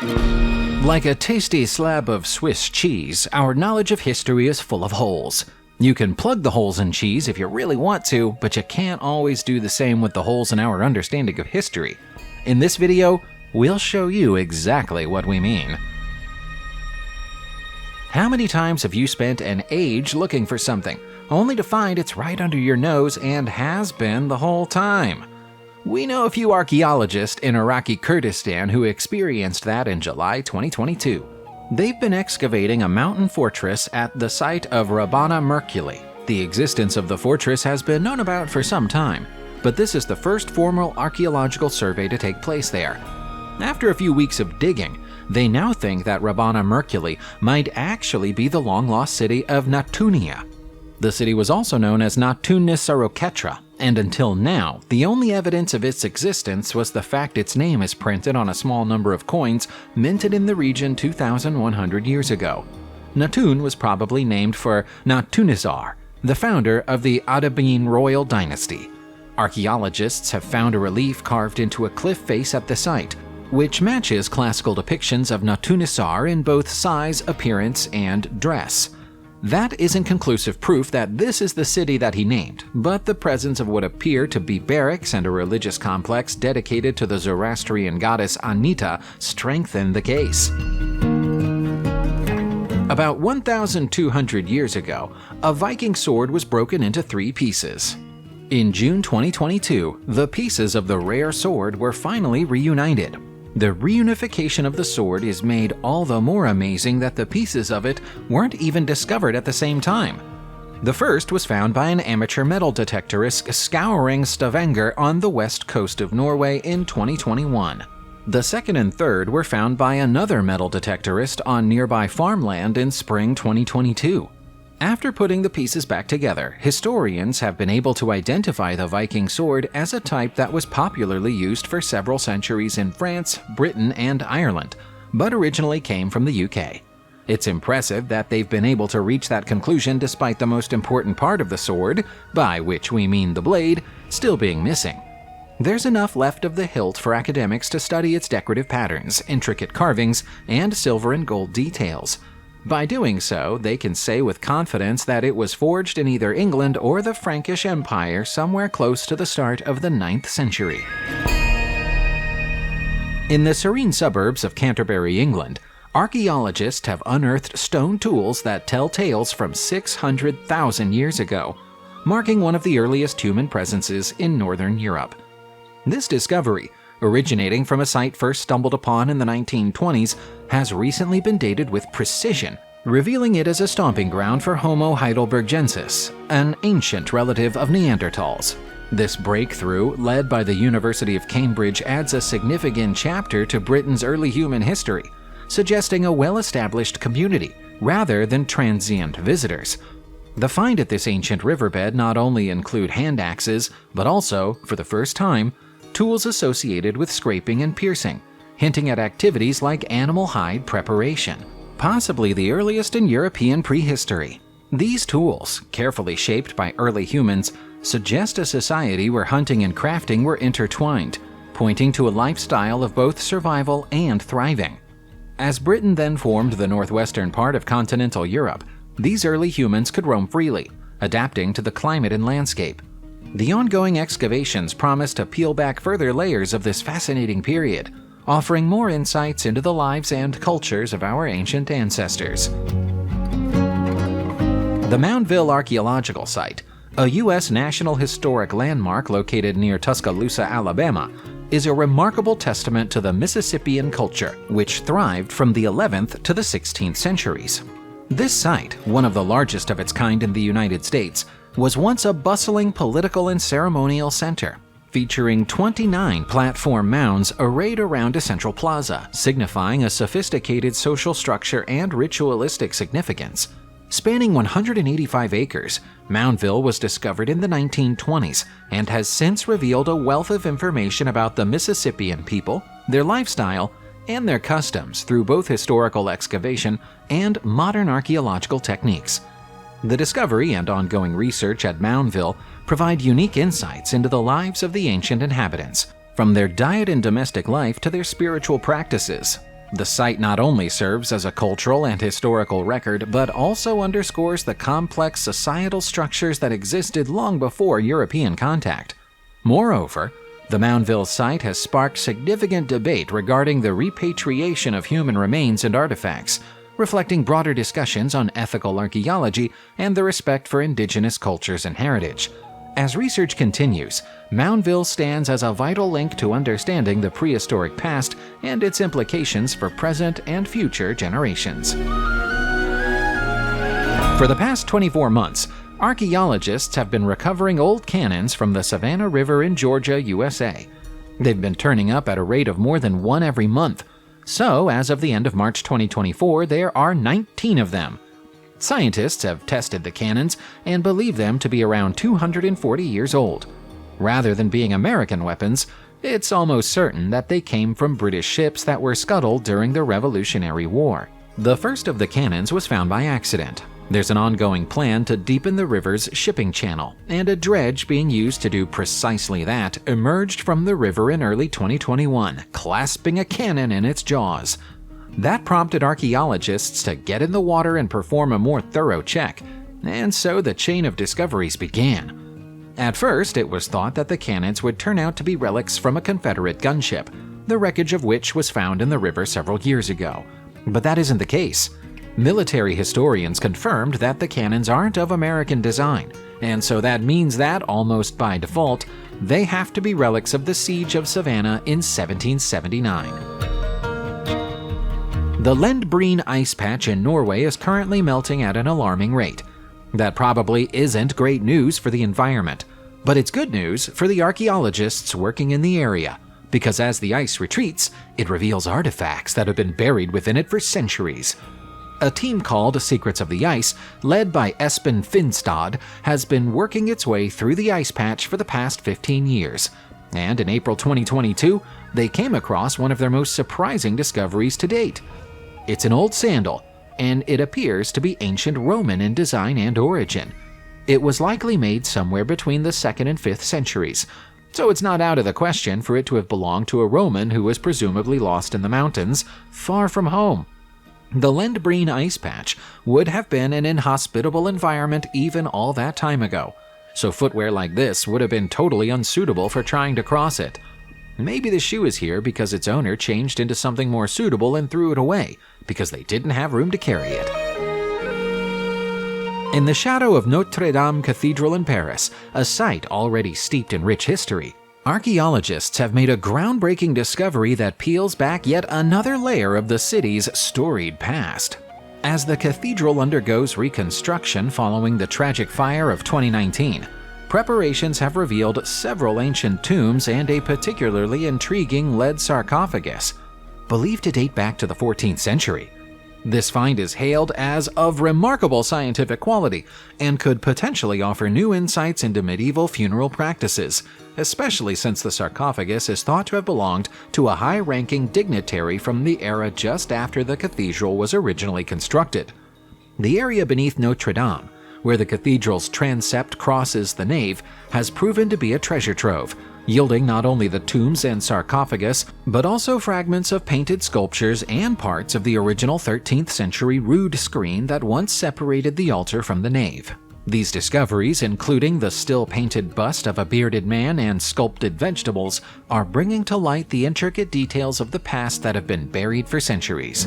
Like a tasty slab of Swiss cheese, our knowledge of history is full of holes. You can plug the holes in cheese if you really want to, but you can't always do the same with the holes in our understanding of history. In this video, we'll show you exactly what we mean. How many times have you spent an age looking for something, only to find it's right under your nose and has been the whole time? We know a few archaeologists in Iraqi Kurdistan who experienced that in July 2022. They've been excavating a mountain fortress at the site of Rabbana Merkuli. The existence of the fortress has been known about for some time, but this is the first formal archaeological survey to take place there. After a few weeks of digging, they now think that Rabbana Merkuli might actually be the long-lost city of Natunia. The city was also known as Natunia, and until now, the only evidence of its existence was the fact its name is printed on a small number of coins minted in the region 2,100 years ago. Natun was probably named for Natunizar, the founder of the Adabin royal dynasty. Archaeologists have found a relief carved into a cliff face at the site, which matches classical depictions of Natunizar in both size, appearance, and dress. That isn't conclusive proof that this is the city that he named, but the presence of what appear to be barracks and a religious complex dedicated to the Zoroastrian goddess Anita strengthen the case. About 1,200 years ago, a Viking sword was broken into 3 pieces. In June 2022, the pieces of the rare sword were finally reunited. The reunification of the sword is made all the more amazing that the pieces of it weren't even discovered at the same time. The first was found by an amateur metal detectorist scouring Stavanger on the west coast of Norway in 2021. The second and third were found by another metal detectorist on nearby farmland in spring 2022. After putting the pieces back together, historians have been able to identify the Viking sword as a type that was popularly used for several centuries in France, Britain, and Ireland, but originally came from the UK. It's impressive that they've been able to reach that conclusion despite the most important part of the sword, by which we mean the blade, still being missing. There's enough left of the hilt for academics to study its decorative patterns, intricate carvings, and silver and gold details. By doing so, they can say with confidence that it was forged in either England or the Frankish Empire somewhere close to the start of the 9th century. In the serene suburbs of Canterbury, England, archaeologists have unearthed stone tools that tell tales from 600,000 years ago, marking one of the earliest human presences in Northern Europe. This discovery, originating from a site first stumbled upon in the 1920s, has recently been dated with precision, revealing it as a stomping ground for Homo heidelbergensis, an ancient relative of Neanderthals. This breakthrough, led by the University of Cambridge, adds a significant chapter to Britain's early human history, suggesting a well-established community rather than transient visitors. The find at this ancient riverbed not only include hand axes, but also, for the first time, tools associated with scraping and piercing, hinting at activities like animal hide preparation, possibly the earliest in European prehistory. These tools, carefully shaped by early humans, suggest a society where hunting and crafting were intertwined, pointing to a lifestyle of both survival and thriving. As Britain then formed the northwestern part of continental Europe, these early humans could roam freely, adapting to the climate and landscape. The ongoing excavations promise to peel back further layers of this fascinating period, offering more insights into the lives and cultures of our ancient ancestors. The Moundville Archaeological Site, a U.S. National Historic Landmark located near Tuscaloosa, Alabama, is a remarkable testament to the Mississippian culture, which thrived from the 11th to the 16th centuries. This site, one of the largest of its kind in the United States, was once a bustling political and ceremonial center, featuring 29 platform mounds arrayed around a central plaza, signifying a sophisticated social structure and ritualistic significance. Spanning 185 acres, Moundville was discovered in the 1920s and has since revealed a wealth of information about the Mississippian people, their lifestyle, and their customs through both historical excavation and modern archaeological techniques. The discovery and ongoing research at Moundville provide unique insights into the lives of the ancient inhabitants, from their diet and domestic life to their spiritual practices. The site not only serves as a cultural and historical record, but also underscores the complex societal structures that existed long before European contact. Moreover, the Moundville site has sparked significant debate regarding the repatriation of human remains and artifacts, reflecting broader discussions on ethical archaeology and the respect for indigenous cultures and heritage. As research continues, Moundville stands as a vital link to understanding the prehistoric past and its implications for present and future generations. For the past 24 months, archaeologists have been recovering old cannons from the Savannah River in Georgia, USA. They've been turning up at a rate of more than one every month. So, as of the end of March 2024, there are 19 of them. Scientists have tested the cannons and believe them to be around 240 years old. Rather than being American weapons, it's almost certain that they came from British ships that were scuttled during the Revolutionary War. The first of the cannons was found by accident. There's an ongoing plan to deepen the river's shipping channel, and a dredge being used to do precisely that emerged from the river in early 2021, clasping a cannon in its jaws. That prompted archaeologists to get in the water and perform a more thorough check, and so the chain of discoveries began. At first, it was thought that the cannons would turn out to be relics from a Confederate gunship, the wreckage of which was found in the river several years ago. But that isn't the case. Military historians confirmed that the cannons aren't of American design, and so that means that, almost by default, they have to be relics of the Siege of Savannah in 1779. The Lendbreen ice patch in Norway is currently melting at an alarming rate. That probably isn't great news for the environment, but it's good news for the archaeologists working in the area, because as the ice retreats, it reveals artifacts that have been buried within it for centuries. A team called Secrets of the Ice, led by Espen Finstad, has been working its way through the ice patch for the past 15 years. And in April 2022, they came across one of their most surprising discoveries to date. It's an old sandal, and it appears to be ancient Roman in design and origin. It was likely made somewhere between the 2nd and 5th centuries, so it's not out of the question for it to have belonged to a Roman who was presumably lost in the mountains, far from home. The Lendbreen ice patch would have been an inhospitable environment even all that time ago, so footwear like this would have been totally unsuitable for trying to cross it. Maybe the shoe is here because its owner changed into something more suitable and threw it away, because they didn't have room to carry it. In the shadow of Notre-Dame Cathedral in Paris, a site already steeped in rich history, archaeologists have made a groundbreaking discovery that peels back yet another layer of the city's storied past. As the cathedral undergoes reconstruction following the tragic fire of 2019, preparations have revealed several ancient tombs and a particularly intriguing lead sarcophagus, believed to date back to the 14th century. This find is hailed as of remarkable scientific quality and could potentially offer new insights into medieval funeral practices, especially since the sarcophagus is thought to have belonged to a high-ranking dignitary from the era just after the cathedral was originally constructed. The area beneath Notre Dame, where the cathedral's transept crosses the nave, has proven to be a treasure trove, yielding not only the tombs and sarcophagus, but also fragments of painted sculptures and parts of the original 13th century rood screen that once separated the altar from the nave. These discoveries, including the still-painted bust of a bearded man and sculpted vegetables, are bringing to light the intricate details of the past that have been buried for centuries.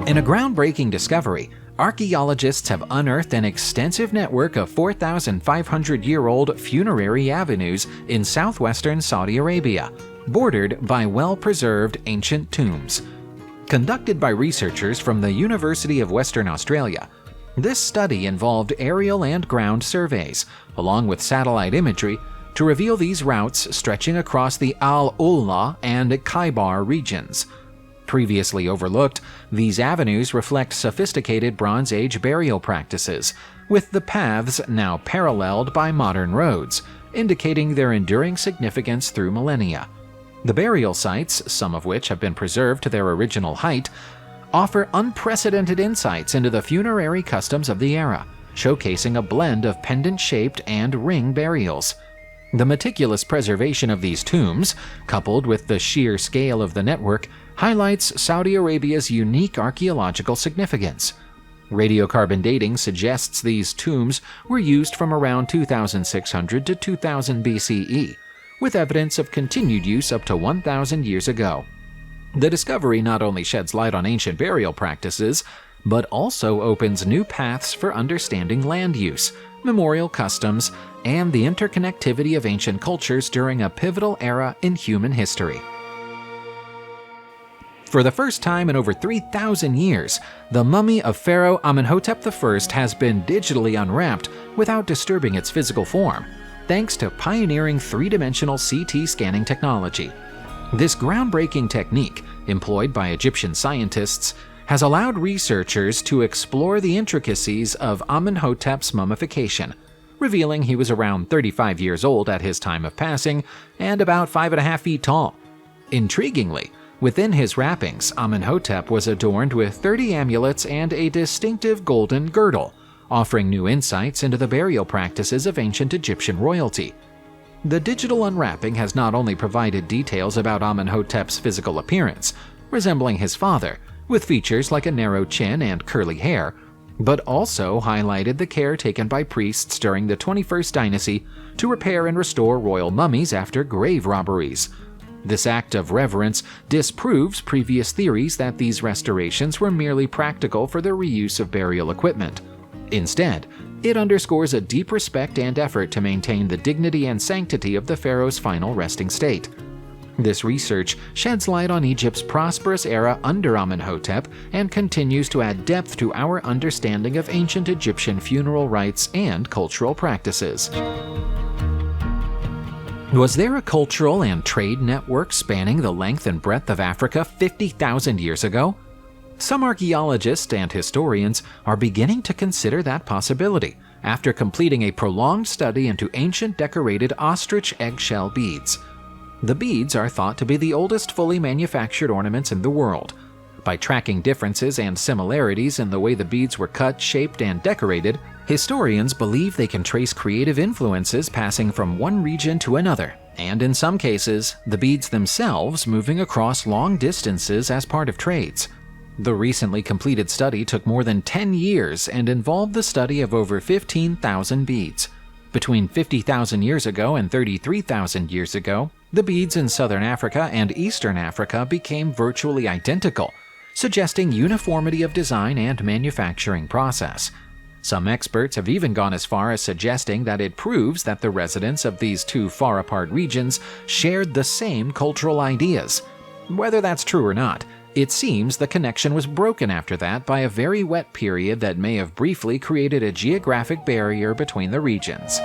In a groundbreaking discovery, archaeologists have unearthed an extensive network of 4,500-year-old funerary avenues in southwestern Saudi Arabia, bordered by well-preserved ancient tombs. Conducted by researchers from the University of Western Australia, this study involved aerial and ground surveys, along with satellite imagery, to reveal these routes stretching across the Al-Ula and Khaybar regions. Previously overlooked, these avenues reflect sophisticated Bronze Age burial practices, with the paths now paralleled by modern roads, indicating their enduring significance through millennia. The burial sites, some of which have been preserved to their original height, offer unprecedented insights into the funerary customs of the era, showcasing a blend of pendant-shaped and ring burials. The meticulous preservation of these tombs, coupled with the sheer scale of the network, highlights Saudi Arabia's unique archaeological significance. Radiocarbon dating suggests these tombs were used from around 2600 to 2000 BCE, with evidence of continued use up to 1000 years ago. The discovery not only sheds light on ancient burial practices, but also opens new paths for understanding land use, memorial customs, and the interconnectivity of ancient cultures during a pivotal era in human history. For the first time in over 3,000 years, the mummy of Pharaoh Amenhotep I has been digitally unwrapped without disturbing its physical form, thanks to pioneering three-dimensional CT scanning technology. This groundbreaking technique, employed by Egyptian scientists, has allowed researchers to explore the intricacies of Amenhotep's mummification, revealing he was around 35 years old at his time of passing and about 5.5 feet tall. Intriguingly, within his wrappings, Amenhotep was adorned with 30 amulets and a distinctive golden girdle, offering new insights into the burial practices of ancient Egyptian royalty. The digital unwrapping has not only provided details about Amenhotep's physical appearance, resembling his father, with features like a narrow chin and curly hair, but also highlighted the care taken by priests during the 21st dynasty to repair and restore royal mummies after grave robberies. This act of reverence disproves previous theories that these restorations were merely practical for the reuse of burial equipment. Instead, it underscores a deep respect and effort to maintain the dignity and sanctity of the pharaoh's final resting state. This research sheds light on Egypt's prosperous era under Amenhotep and continues to add depth to our understanding of ancient Egyptian funeral rites and cultural practices. Was there a cultural and trade network spanning the length and breadth of Africa 50,000 years ago? Some archaeologists and historians are beginning to consider that possibility after completing a prolonged study into ancient decorated ostrich eggshell beads. The beads are thought to be the oldest fully manufactured ornaments in the world. By tracking differences and similarities in the way the beads were cut, shaped, and decorated, historians believe they can trace creative influences passing from one region to another, and in some cases, the beads themselves moving across long distances as part of trades. The recently completed study took more than 10 years and involved the study of over 15,000 beads. Between 50,000 years ago and 33,000 years ago, the beads in southern Africa and eastern Africa became virtually identical, suggesting uniformity of design and manufacturing process. Some experts have even gone as far as suggesting that it proves that the residents of these two far-apart regions shared the same cultural ideas. Whether that's true or not, it seems the connection was broken after that by a very wet period that may have briefly created a geographic barrier between the regions.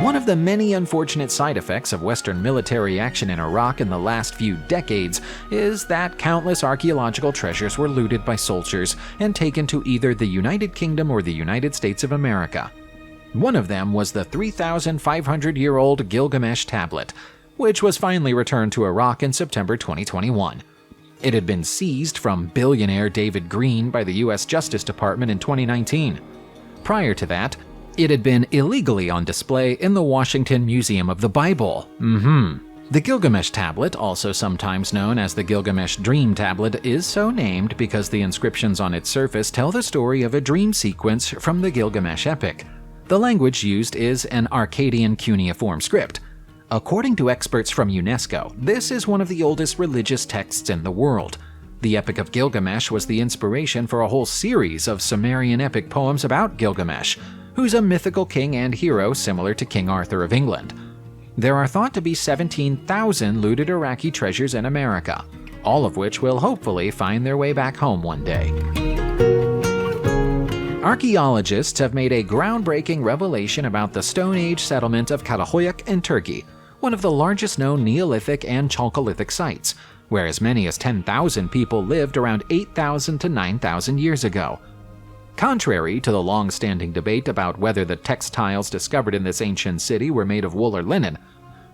One of the many unfortunate side effects of Western military action in Iraq in the last few decades is that countless archaeological treasures were looted by soldiers and taken to either the United Kingdom or the United States of America. One of them was the 3,500-year-old Gilgamesh tablet, which was finally returned to Iraq in September 2021. It had been seized from billionaire David Green by the U.S. Justice Department in 2019. Prior to that, it had been illegally on display in the Washington Museum of the Bible. The Gilgamesh tablet, also sometimes known as the Gilgamesh Dream Tablet, is so named because the inscriptions on its surface tell the story of a dream sequence from the Gilgamesh epic. The language used is an Akkadian cuneiform script. According to experts from UNESCO, this is one of the oldest religious texts in the world. The Epic of Gilgamesh was the inspiration for a whole series of Sumerian epic poems about Gilgamesh, who's a mythical king and hero similar to King Arthur of England. There are thought to be 17,000 looted Iraqi treasures in America, all of which will hopefully find their way back home one day. Archaeologists have made a groundbreaking revelation about the Stone Age settlement of Karahoyuk in Turkey, one of the largest known Neolithic and Chalcolithic sites, where as many as 10,000 people lived around 8,000 to 9,000 years ago. Contrary to the long-standing debate about whether the textiles discovered in this ancient city were made of wool or linen,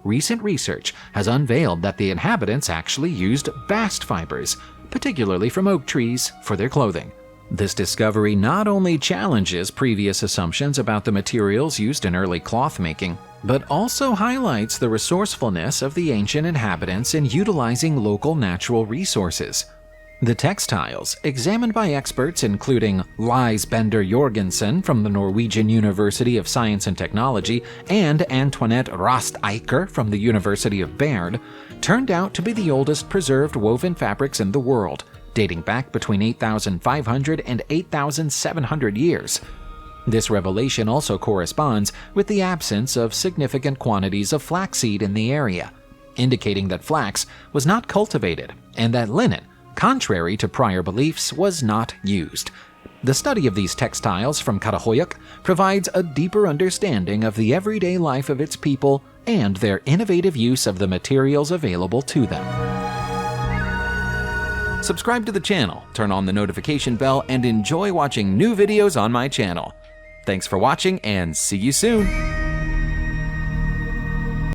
recent research has unveiled that the inhabitants actually used bast fibers, particularly from oak trees, for their clothing. This discovery not only challenges previous assumptions about the materials used in early cloth making, but also highlights the resourcefulness of the ancient inhabitants in utilizing local natural resources. The textiles, examined by experts including Lise Bender Jorgensen from the Norwegian University of Science and Technology and Antoinette Rost-Eicher from the University of Bern, turned out to be the oldest preserved woven fabrics in the world, dating back between 8,500 and 8,700 years. This revelation also corresponds with the absence of significant quantities of flaxseed in the area, indicating that flax was not cultivated and that linen, contrary to prior beliefs, was not used. The study of these textiles from Karahoyuk provides a deeper understanding of the everyday life of its people and their innovative use of the materials available to them. Subscribe to the channel, turn on the notification bell, and enjoy watching new videos on my channel. Thanks for watching, and see you soon!